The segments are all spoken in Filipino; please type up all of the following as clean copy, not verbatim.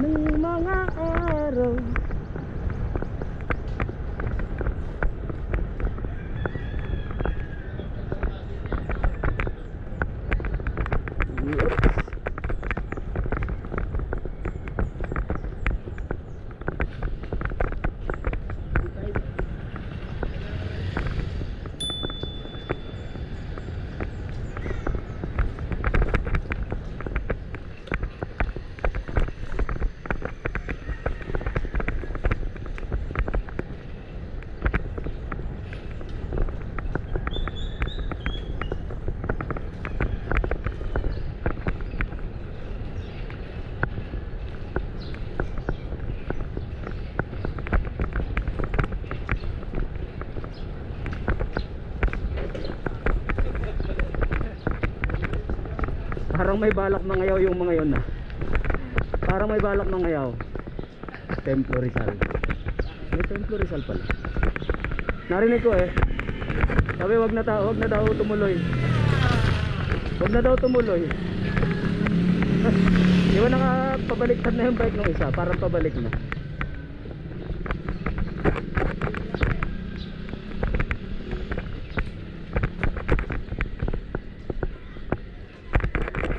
ng mga araw. Parang may balak mangayaw yung mga yon na. Parang may balak mangayaw. Templo Rizal. May Templo Rizal pala. Narinig ko eh. Sabi wag na daw tumuloy. Wag na daw tumuloy. Di ba nakapabaliktad na yung bike ng isa? Parang pabalik na.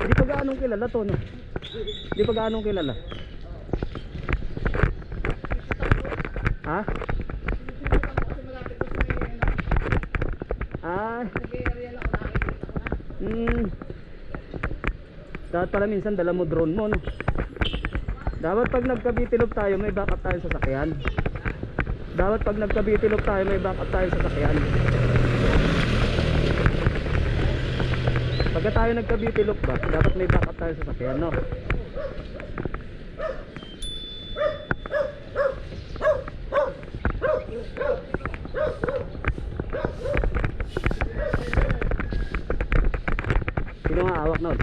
Hindi pa gaanong kilala to, no? Hindi pa gaanong kilala. Ha? Ah. Dapat pala minsan dala mo drone mo, no? Dapat pag nagkabitilog tayo may backup tayo sa sasakyan. Dapat pag nagkabitilog tayo may backup tayo sa sasakyan. Pagka tayo nagkabitilog ba, dapat may backup tayo sa sasakyan, no? Sino nga awak nun?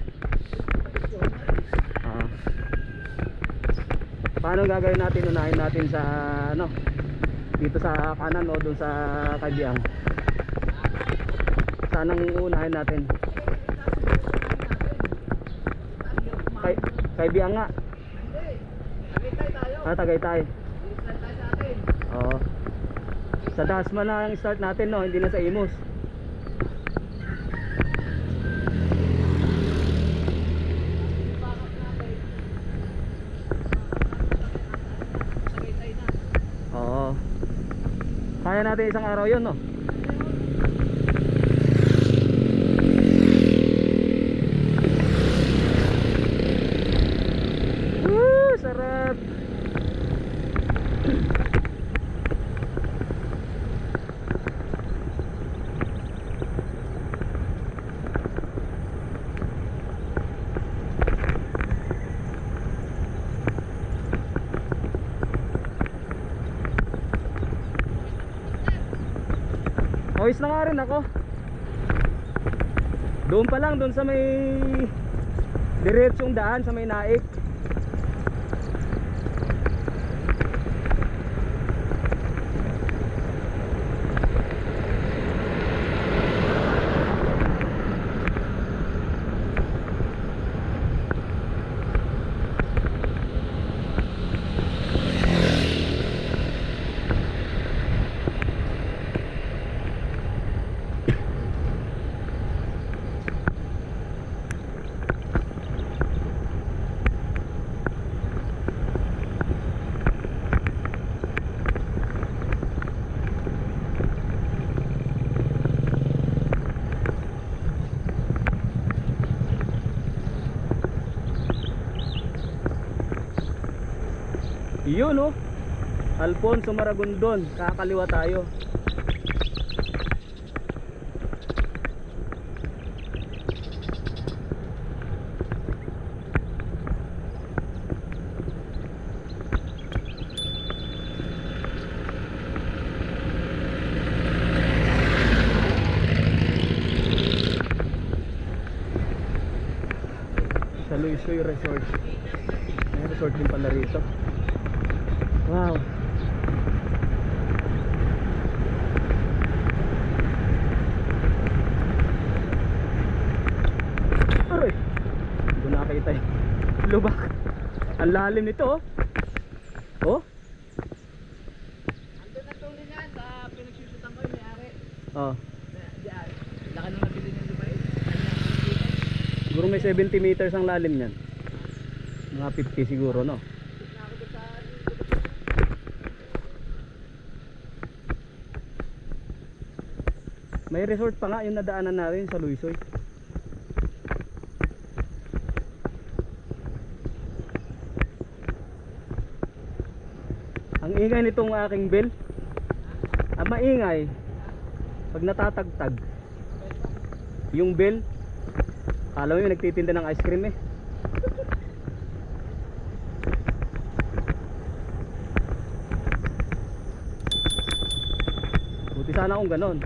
Paano gagawin natin? Unahin natin sa ano, dito sa kanan o dun sa Kaibiyang. Saan ang unahin natin? Kaibiyang nga. Tagaytay. Oo. Sa Dasma na ang start natin, no? Hindi na sa Imus. Oo. Kaya natin isang araw yun, no? Sarap. Awis na nga rin ako. Doon pa lang, doon sa may diretsong daan sa may Naik. Yun, no? Alfonso Maragondon, kakaliwa tayo. Sa Luisoy Resort. May resort din pala rito. Wow. Aray. Hindi ko nakakita eh. Lubak. Ang Ang lalim nito oh. Oh? Andun ang tuloy niyan sa pinagsusutan ko yung may-ari. Oh. Diyan. Laki nung nabili niya di ba eh? Siguro may 70 meters ang lalim niyan. Mga 50 siguro no. May resort pa nga yung nadaanan natin sa Luisoy. Ang ingay nitong aking bell. Ang maingay pag natatagtag yung bell. Alam mo yung nagtitinda ng ice cream eh. Buti sana kung ganon.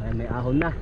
Ayan, may ahon na.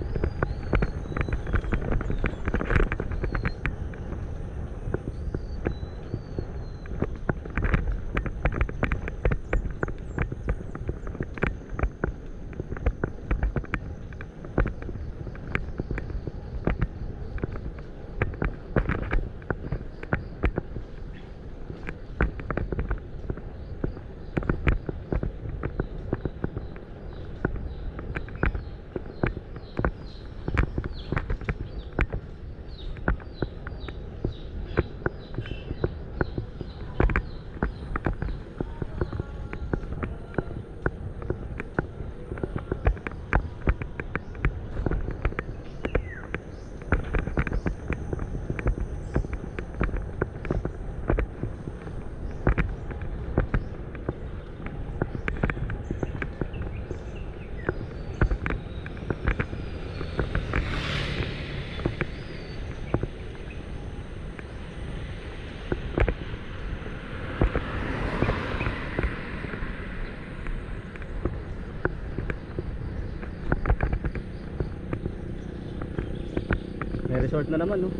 May resort na naman no.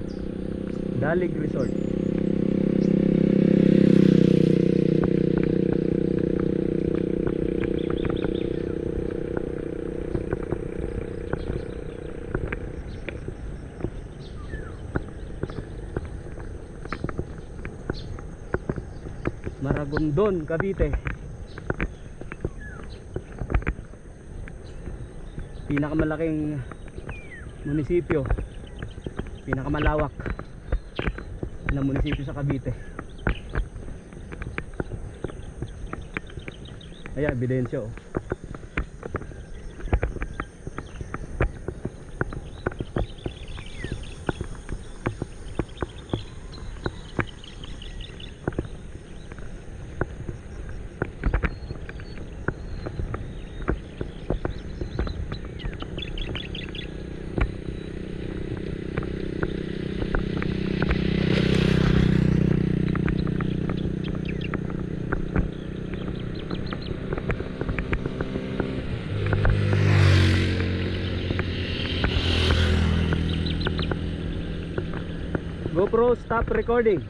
Dalig Resort. Maragondon, Cavite. Pinakamalaking munisipyo, pinakamalawak na munisipyo sa Cavite. Ayan, ebidensya oh. GoPro, stop recording.